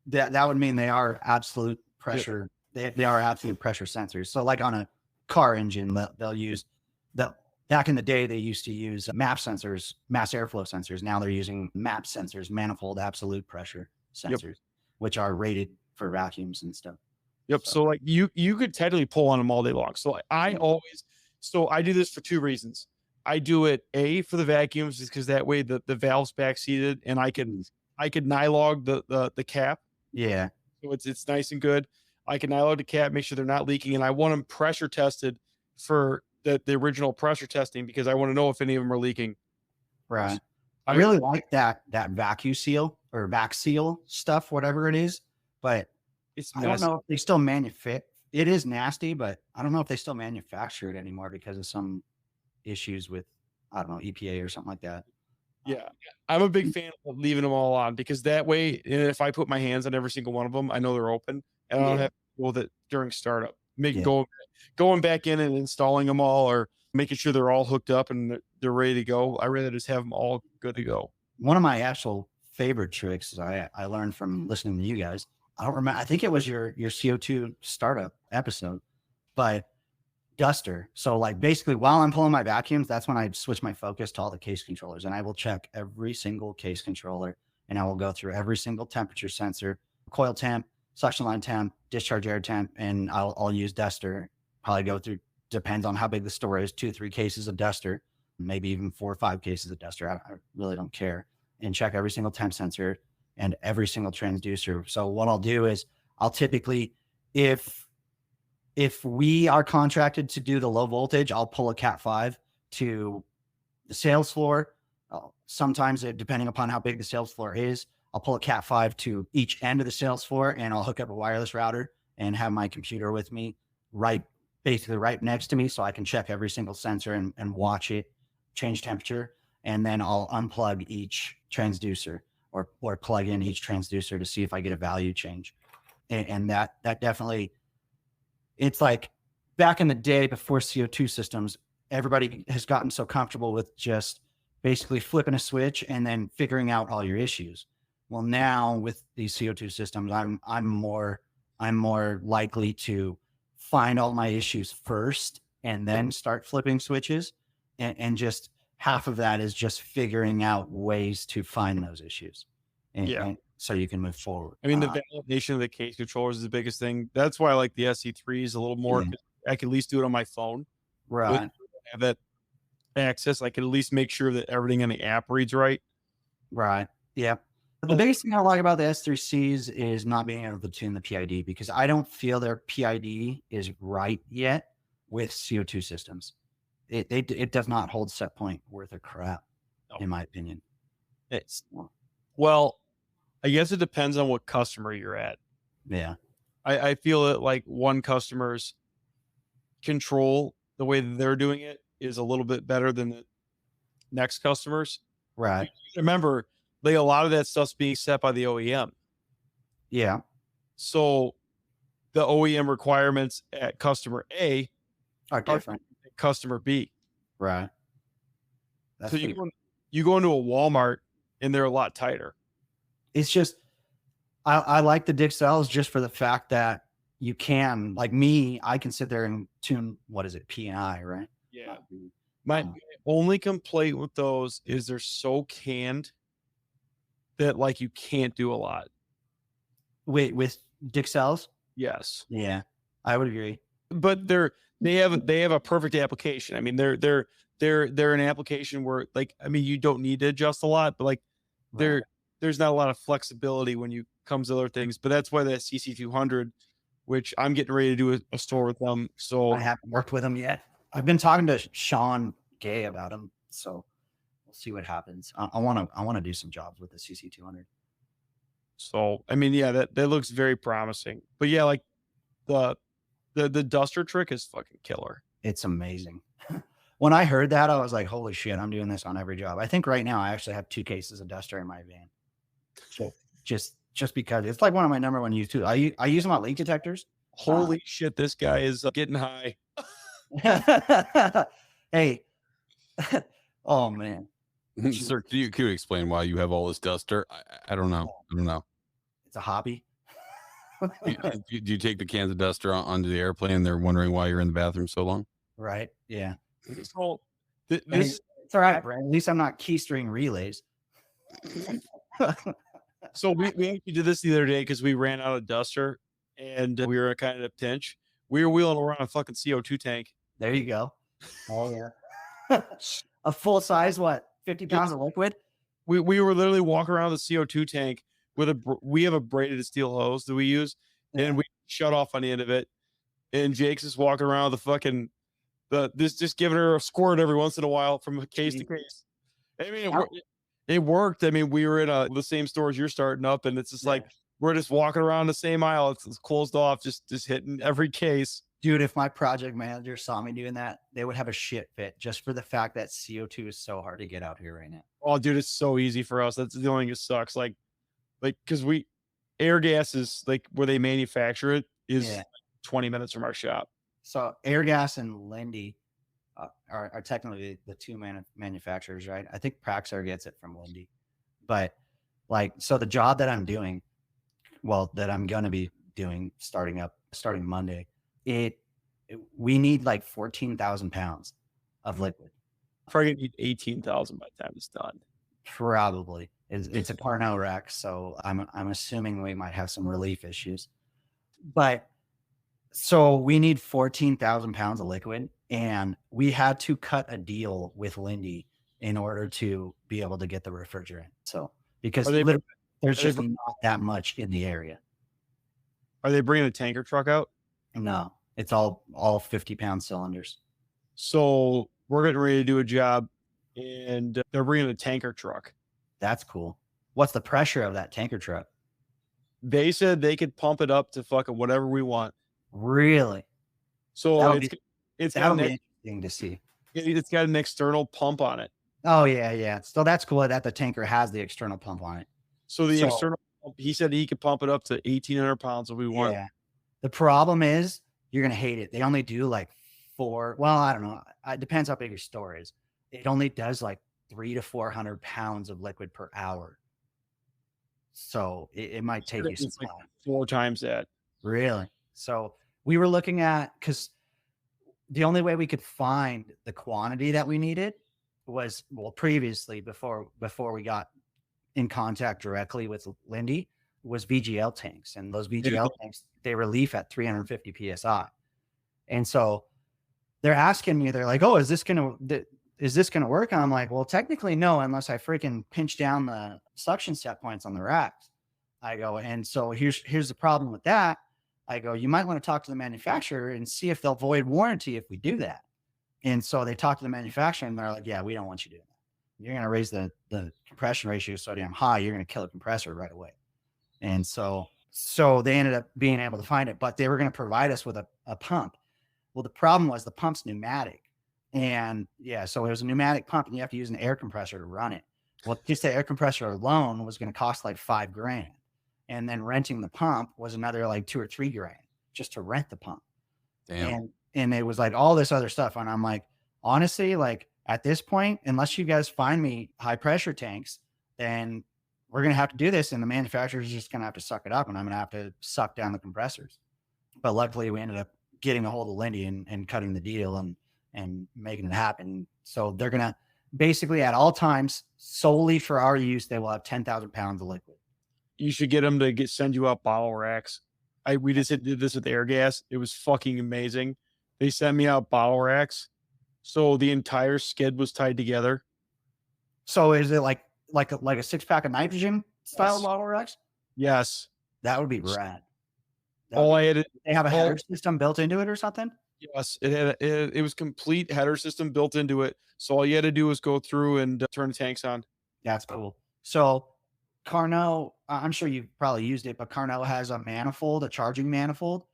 Speaker 5: that would mean they are absolute pressure. They are absolute pressure sensors. So like on a car engine, they'll use back in the day, they used to use MAP sensors, mass airflow sensors. Now they're using MAP sensors, manifold absolute pressure sensors, which are rated for vacuums and stuff.
Speaker 6: Yep. So like you could technically pull on them all day long. So I do this for two reasons. I do it for the vacuums because that way the valve's backseated and I could nylog the cap.
Speaker 5: Yeah.
Speaker 6: So it's nice and good. I can nylog the cap, make sure they're not leaking, and I want them pressure tested for the original pressure testing because I want to know if any of them are leaking.
Speaker 5: Right. I really like that vacuum seal or vac seal stuff, whatever it is, but I don't know if they still manufacture. It is nasty, but I don't know if they still manufacture it anymore because of some issues with, I don't know, EPA or something like that.
Speaker 6: Yeah. I'm a big fan of leaving them all on because that way, if I put my hands on every single one of them, I know they're open and I don't have to deal with it during startup. Going back in and installing them all or making sure they're all hooked up and they're ready to go. I rather just have them all good to go.
Speaker 5: One of my actual favorite tricks is I learned from listening to you guys. I don't remember. I think it was your CO2 startup episode, but duster. So like basically while I'm pulling my vacuums, that's when I switch my focus to all the case controllers and I will check every single case controller and I will go through every single temperature sensor, coil temp, suction line temp, discharge air temp, and I'll use duster. Probably go through, depends on how big the store is, 2-3 cases of duster, maybe even 4 or 5 cases of duster. I really don't care. And check every single temp sensor and every single transducer. So what I'll do is I'll typically, if we are contracted to do the low voltage, I'll pull a Cat 5 to the sales floor. Sometimes, depending upon how big the sales floor is, I'll pull a Cat 5 to each end of the sales floor and I'll hook up a wireless router and have my computer with me basically right next to me so I can check every single sensor and watch it change temperature. And then I'll unplug each transducer or plug in each transducer to see if I get a value change. And that definitely, it's like back in the day before CO2 systems, everybody has gotten so comfortable with just basically flipping a switch and then figuring out all your issues. Well, now with these CO2 systems, I'm more likely to find all my issues first and then start flipping switches. And just half of that is just figuring out ways to find those issues. And so you can move forward.
Speaker 6: I mean, the validation of the case controllers is the biggest thing. That's why I like the SC3s a little more. I can at least do it on my phone.
Speaker 5: Right.
Speaker 6: Have that access. I can at least make sure that everything in the app reads right.
Speaker 5: Right. Yeah. The biggest thing I like about the S3Cs is not being able to tune the PID because I don't feel their PID is right yet with CO2 systems. It does not hold set point worth of crap, in my opinion.
Speaker 6: Well, I guess it depends on what customer you're at.
Speaker 5: Yeah.
Speaker 6: I feel that like one customer's control, the way that they're doing it is a little bit better than the next customers.
Speaker 5: Right.
Speaker 6: Remember, like a lot of that stuff's being set by the OEM.
Speaker 5: Yeah.
Speaker 6: So the OEM requirements at customer A
Speaker 5: are different
Speaker 6: than customer B.
Speaker 5: Right.
Speaker 6: So you go into a Walmart and they're a lot tighter.
Speaker 5: It's just, I like the Dixels just for the fact that you can, like me, I can sit there and tune, what is it, P&I, right?
Speaker 6: Yeah. My only complaint with those is they're so canned that like you can't do a lot.
Speaker 5: Wait, with Dixels?
Speaker 6: Yes.
Speaker 5: Yeah, I would agree.
Speaker 6: But they have a perfect application. I mean, they're an application where like, I mean, you don't need to adjust a lot, but like there's not a lot of flexibility when you comes to other things. But that's why that CC200, which I'm getting ready to do a store with them. So
Speaker 5: I haven't worked with them yet. I've been talking to Sean Gay about them, so we'll see what happens. I want to do some jobs with the CC200.
Speaker 6: So I mean, yeah, that looks very promising. But yeah, like the duster trick is fucking killer.
Speaker 5: It's amazing. When I heard that, I was like, holy shit, I'm doing this on every job. I think right now I actually have 2 cases of duster in my van. So just because it's like one of my number one use too. I use them on leak detectors.
Speaker 6: Holy shit, this guy is getting high.
Speaker 5: Hey, oh man,
Speaker 4: Sir, could you explain why you have all this dust dirt? I don't know. I don't know.
Speaker 5: it's a hobby.
Speaker 4: Do you take the cans of duster onto the airplane and they're wondering why you're in the bathroom so long?
Speaker 5: Right? Yeah.
Speaker 6: So
Speaker 5: Hey,
Speaker 6: this
Speaker 5: it's all right, Brad. At least I'm not keystring relays.
Speaker 6: so we actually did this the other day because we ran out of duster and we were kind of in a pinch. We were wheeling around a fucking CO2 tank.
Speaker 5: There you go. Oh yeah. A full size, what, 50 pounds of liquid?
Speaker 6: We were literally walking around the CO2 tank with we have a braided steel hose that we use, and we shut off on the end of it. And Jake's just walking around with the fucking just giving her a squirt every once in a while from case to case. I mean, it worked. I mean, we were in the same stores you're starting up, and it's just like we're just walking around the same aisle. It's closed off, just hitting every case.
Speaker 5: Dude, if my project manager saw me doing that, they would have a shit fit just for the fact that CO2 is so hard to get out here right now.
Speaker 6: Oh, dude, it's so easy for us. That's the only thing that sucks. Like, because air gas is like where they manufacture it is 20 minutes from our shop.
Speaker 5: So Airgas and Lindy are technically the two manufacturers, right? I think Praxair gets it from Lindy, but like, so the job that I'm doing, that I'm going to be doing starting Monday, we need like 14,000 pounds of liquid.
Speaker 6: Probably need 18,000 by the time it's done.
Speaker 5: Probably. It's a Carnell wreck, so I'm assuming we might have some relief issues. But so we need 14,000 pounds of liquid, and we had to cut a deal with Lindy in order to be able to get the refrigerant. So because there's just not that much in the area.
Speaker 6: Are they bringing a tanker truck out?
Speaker 5: No, it's all 50-pound cylinders.
Speaker 6: So we're getting ready to do a job, and they're bringing a tanker truck.
Speaker 5: That's cool. What's the pressure of that tanker truck?
Speaker 6: They said they could pump it up to fucking whatever we want.
Speaker 5: Really?
Speaker 6: So it's
Speaker 5: that'll be interesting to see.
Speaker 6: It's got an external pump on it.
Speaker 5: Oh yeah. So that's cool that the tanker has the external pump on it.
Speaker 6: So the external pump, he said he could pump it up to 1,800 pounds if we want.
Speaker 5: Yeah. The problem is you're gonna hate it. They only do like 4. Well, I don't know. It depends how big your store is. It only does like 300 to 400 pounds of liquid per hour. So it might take you some time.
Speaker 6: Like 4 times that.
Speaker 5: Really? So we were looking at, because the only way we could find the quantity that we needed was, previously before we got in contact directly with Lindy, was VGL tanks. And those VGL tanks, they relief at 350 PSI. And so they're asking me, they're like, oh, is this going to work? And I'm like, well, technically no, unless I freaking pinch down the suction set points on the racks. I go, and so here's the problem with that. I go, you might want to talk to the manufacturer and see if they'll void warranty if we do that. And so they talk to the manufacturer and they're like, yeah, we don't want you doing that. You're going to raise the compression ratio so damn high, you're going to kill a compressor right away. And so they ended up being able to find it, but they were going to provide us with a pump. Well, the problem was the pump's pneumatic. And so it was a pneumatic pump and you have to use an air compressor to run it. Well, just the air compressor alone was going to cost like $5,000. And then renting the pump was another like $2,000 or $3,000 just to rent the pump.
Speaker 4: Damn.
Speaker 5: And it was like all this other stuff. And I'm like, honestly, like at this point, unless you guys find me high pressure tanks, then we're going to have to do this. And the manufacturer's just going to have to suck it up and I'm going to have to suck down the compressors. But luckily we ended up getting a hold of Lindy and cutting the deal and making it happen. So they're going to basically at all times, solely for our use, they will have 10,000 pounds of liquid.
Speaker 6: You should get them to send you out bottle racks. We just did this with Airgas. It was fucking amazing. They sent me out bottle racks. So the entire skid was tied together.
Speaker 5: So is it like a 6-pack of nitrogen style bottle racks?
Speaker 6: Yes.
Speaker 5: That would be rad.
Speaker 6: They
Speaker 5: have a header system built into it or something?
Speaker 6: Yes, it was complete header system built into it. So all you had to do was go through and turn the tanks on.
Speaker 5: That's cool. So Carnell, I'm sure you've probably used it, but Carnell has a manifold, a charging manifold.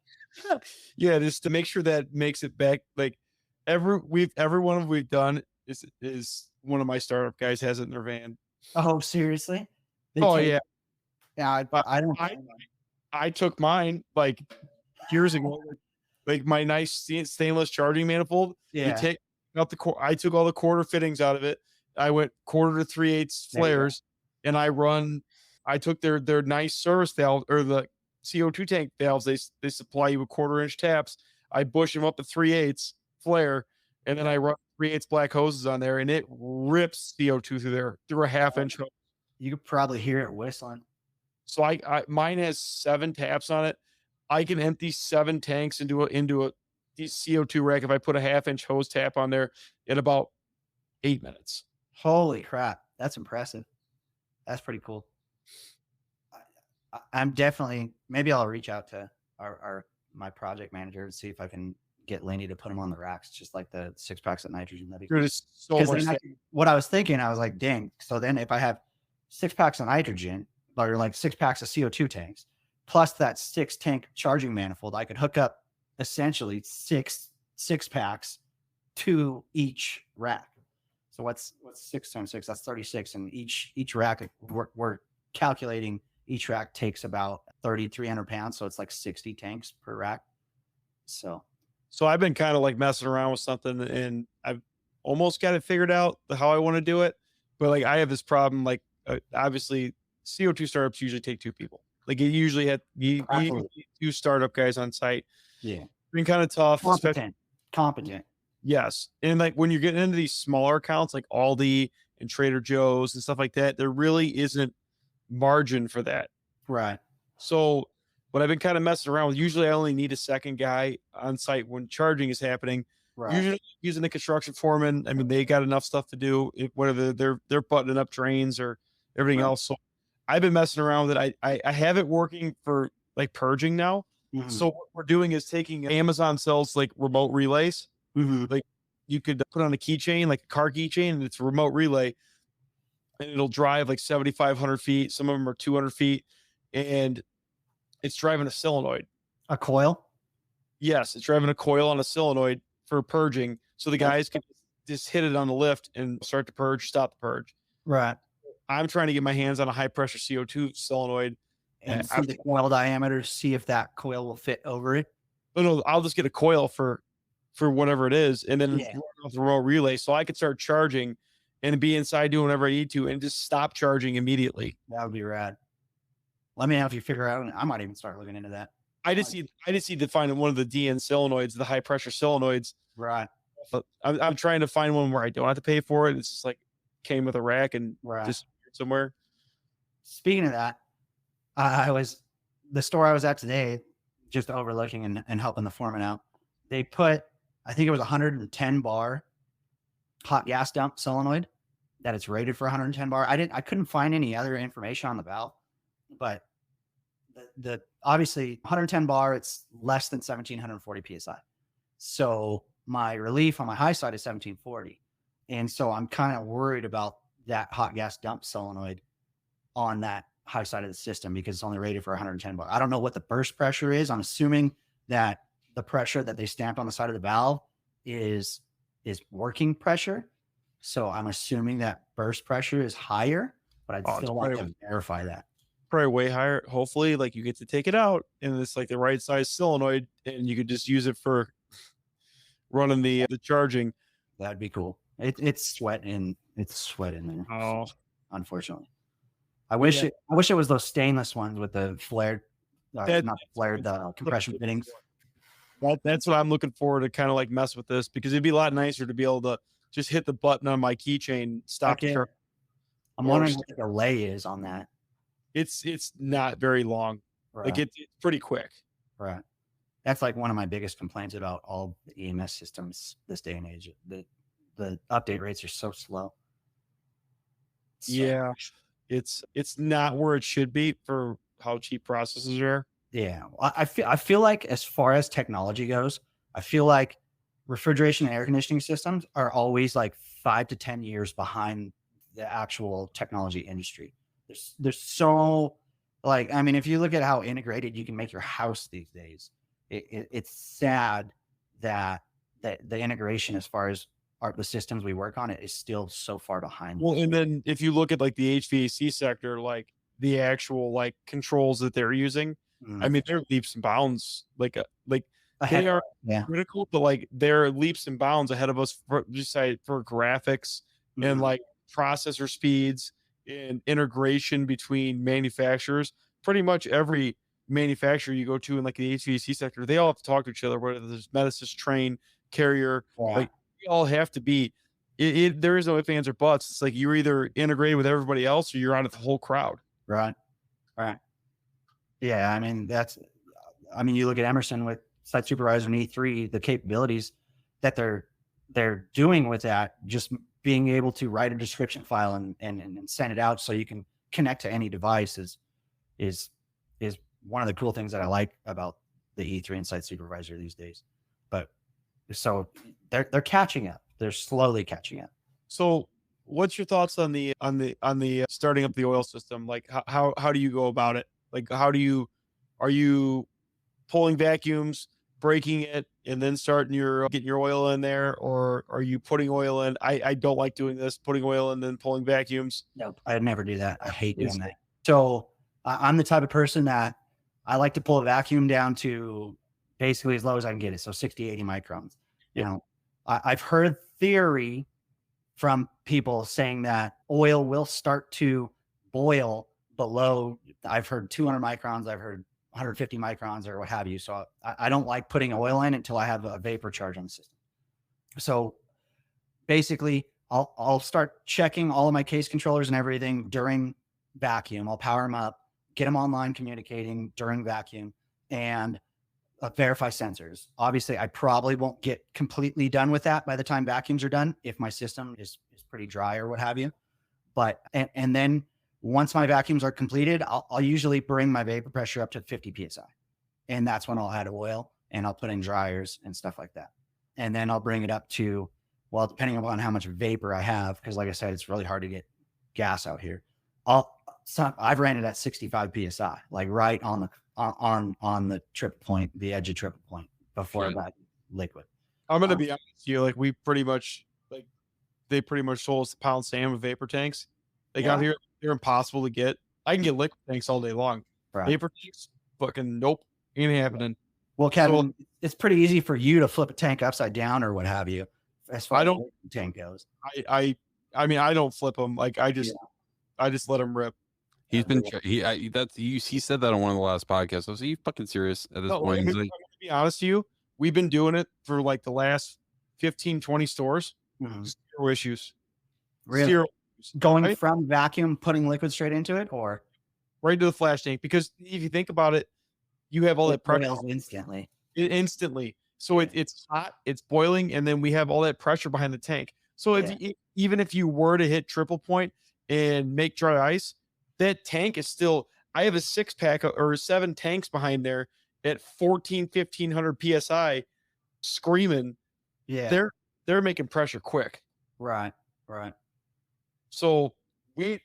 Speaker 6: Yeah, just to make sure that makes it back. Like every one we've done is one of my startup guys has it in their van.
Speaker 5: Oh, seriously?
Speaker 6: Yeah.
Speaker 5: Yeah, I don't.
Speaker 6: I took mine. Like years ago, like my nice stainless charging manifold. You
Speaker 5: Yeah.
Speaker 6: take out I took all the quarter fittings out of it. I went quarter to 3/8 flares, and I took their nice service valve, or the CO2 tank valves. They supply you with 1/4 inch taps. I bush them up to 3/8 flare, and then I run 3/8 black hoses on there, and it rips CO2 through there through a 1/2 inch hose.
Speaker 5: You could probably hear it whistling.
Speaker 6: So mine has 7 taps on it. I can empty 7 tanks into a CO2 rack if I put a 1/2 inch hose tap on there in about 8 minutes.
Speaker 5: Holy crap. That's impressive. That's pretty cool. I'm definitely, maybe I'll reach out to my project manager and see if I can get Laney to put them on the racks, just like the 6 packs of nitrogen. That'd be cool.
Speaker 6: So much
Speaker 5: what I was thinking, I was like, dang. So then if I have 6 packs of nitrogen, or like 6 packs of CO2 tanks, plus that 6 tank charging manifold, I could hook up essentially six packs to each rack. So what's 6 times 6? That's 36. And each rack, we're calculating each rack takes about 300 pounds. So it's like 60 tanks per rack. So
Speaker 6: I've been kind of like messing around with something, and I've almost got it figured out how I want to do it. But like I have this problem, like obviously CO2 startups usually take 2 people. Like you usually you need 2 startup guys on site.
Speaker 5: Yeah.
Speaker 6: Been kind of tough.
Speaker 5: Competent.
Speaker 6: Yes. And like when you're getting into these smaller accounts like Aldi and Trader Joe's and stuff like that, there really isn't margin for that.
Speaker 5: Right.
Speaker 6: So what I've been kind of messing around with, usually I only need a second guy on site when charging is happening.
Speaker 5: Right.
Speaker 6: Usually using the construction foreman. I mean, they got enough stuff to do, whether they're buttoning up drains or everything else. So I've been messing around with it. I have it working for like purging now. Mm-hmm. So what we're doing is taking Amazon sells like remote relays. Mm-hmm. Like you could put on a keychain, like a car keychain, and it's a remote relay, and it'll drive like 7,500 feet. Some of them are 200 feet, and it's driving a solenoid.
Speaker 5: A coil?
Speaker 6: Yes, it's driving a coil on a solenoid for purging. So the guys can just hit it on the lift and start to purge, stop the purge.
Speaker 5: Right.
Speaker 6: I'm trying to get my hands on a high pressure CO2 solenoid
Speaker 5: and see the coil diameter, see if that coil will fit over it.
Speaker 6: No, I'll just get a coil for whatever it is, and then run off the remote relay, so I could start charging and be inside doing whatever I need to, and just stop charging immediately.
Speaker 5: That would be rad. Let me know if you figure out. I might even start looking into that.
Speaker 6: I just need to find one of the DN solenoids, the high pressure solenoids.
Speaker 5: Right.
Speaker 6: But I'm trying to find one where I don't have to pay for it. It's just like came with a rack and just somewhere.
Speaker 5: Speaking of that, the store I was at today, just overlooking and helping the foreman out. They put, I think it was 110 bar hot gas dump solenoid that it's rated for 110 bar. I couldn't find any other information on the valve, but the obviously 110 bar, it's less than 1740 PSI. So my relief on my high side is 1740. And so I'm kind of worried about that hot gas dump solenoid on that high side of the system because it's only rated for 110 bar. I don't know what the burst pressure is. I'm assuming that the pressure that they stamped on the side of the valve is working pressure. So I'm assuming that burst pressure is higher, but I'd still want to verify that.
Speaker 6: Probably way higher. Hopefully, like you get to take it out and it's like the right size solenoid and you could just use it for running the charging.
Speaker 5: That'd be cool. It's sweating there.
Speaker 6: Oh,
Speaker 5: unfortunately. I wish it was those stainless ones with the flared, the compression fittings.
Speaker 6: That's what I'm looking for, to kind of like mess with this, because it'd be a lot nicer to be able to just hit the button on my keychain, stop the truck.
Speaker 5: I'm wondering what the delay is on that.
Speaker 6: It's not very long. Right. Like it's pretty quick.
Speaker 5: Right. That's like one of my biggest complaints about all the EMS systems this day and age. The update rates are so slow.
Speaker 6: Yeah. It's not where it should be for how cheap processors are.
Speaker 5: Yeah. I feel like as far as technology goes, I feel like refrigeration and air conditioning systems are always like 5 to 10 years behind the actual technology industry. There's so, like, I mean, if you look at how integrated you can make your house these days, it's sad that the integration as far as the systems we work on, it is still so far behind.
Speaker 6: Well, and then if you look at like the HVAC sector, like the actual like controls that they're using, I mean, they're leaps and bounds. Like they are
Speaker 5: Yeah.
Speaker 6: critical, but like they're leaps and bounds ahead of us for just say for graphics and like processor speeds and integration between manufacturers. Pretty much every manufacturer you go to in like the HVAC sector, they all have to talk to each other, whether there's Metasys, Train, Carrier, like we all have to be there is no ifs, ands, or buts. It's like you're either integrated with everybody else or you're out of the whole crowd.
Speaker 5: Right. Yeah. I mean, you look at Emerson with Site Supervisor and E3, the capabilities that they're doing with that, just being able to write a description file and send it out so you can connect to any device is one of the cool things that I like about the E3 and Site Supervisor these days. But so they're catching up. They're slowly catching up.
Speaker 6: So what's your thoughts on the starting up the oil system? Like how do you go about it? Like are you pulling vacuums, breaking it, and then getting your oil in there, or are you putting oil in? I don't like doing this, putting oil in, then pulling vacuums.
Speaker 5: Nope, I'd never do that. I hate doing that. So I'm the type of person that I like to pull a vacuum down to basically as low as I can get it. So 60, 80 microns. You know, I've heard theory from people saying that oil will start to boil below. I've heard 200 microns. I've heard 150 microns or what have you. So I don't like putting oil in until I have a vapor charge on the system. So basically I'll start checking all of my case controllers and everything during vacuum. I'll power them up, get them online communicating during vacuum, and verify sensors. Obviously, I probably won't get completely done with that by the time vacuums are done if my system is pretty dry or what have you. But and then once my vacuums are completed, I'll usually bring my vapor pressure up to 50 psi, and that's when I'll add oil and I'll put in dryers and stuff like that. And then I'll bring it up to, well, depending upon how much vapor I have, because like I said, it's really hard to get gas out here. I've ran it at 65 psi, like right on the trip point, the edge of triple point before I got liquid.
Speaker 6: I'm gonna be honest with you, like they pretty much sold us the pound sand with vapor tanks. They got here, they're impossible to get. I can get liquid tanks all day long. Right. Vapor tanks, fucking nope, ain't happening.
Speaker 5: Well, Kevin, it's pretty easy for you to flip a tank upside down or what have you. As far as the tank goes,
Speaker 6: I mean, I don't flip them. Like I just let them rip.
Speaker 4: He said that on one of the last podcasts. I was like, are you fucking serious at this point?
Speaker 6: I'm gonna be honest with you. We've been doing it for like the last 15, 20 stores. Zero issues.
Speaker 5: Really?
Speaker 6: Zero.
Speaker 5: Going from vacuum, putting liquid straight into it, or
Speaker 6: right into the flash tank? Because if you think about it, you have all that pressure
Speaker 5: instantly.
Speaker 6: So it's hot, it's boiling, and then we have all that pressure behind the tank. So even if you were to hit triple point and make dry ice, that tank is still, I have a 6-pack or 7 tanks behind there at 1,500 psi screaming.
Speaker 5: Yeah.
Speaker 6: They're making pressure quick.
Speaker 5: Right.
Speaker 6: So we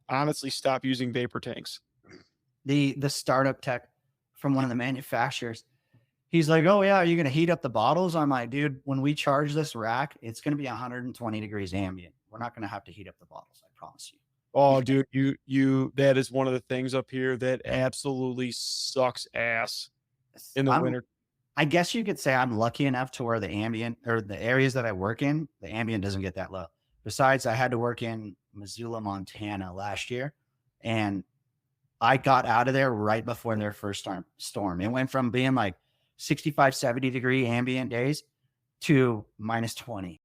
Speaker 6: honestly stopped using vapor tanks.
Speaker 5: The startup tech from one of the manufacturers, he's like, oh yeah, are you going to heat up the bottles? I'm like, dude, when we charge this rack, it's going to be 120 degrees ambient. We're not going to have to heat up the bottles. I promise you.
Speaker 6: Oh, dude, you that is one of the things up here that absolutely sucks ass in the winter.
Speaker 5: I guess you could say I'm lucky enough to where the ambient, or the areas that I work in, the ambient doesn't get that low. Besides, I had to work in Missoula, Montana last year, and I got out of there right before their first storm. It went from being like 65, 70 degree ambient days to -20.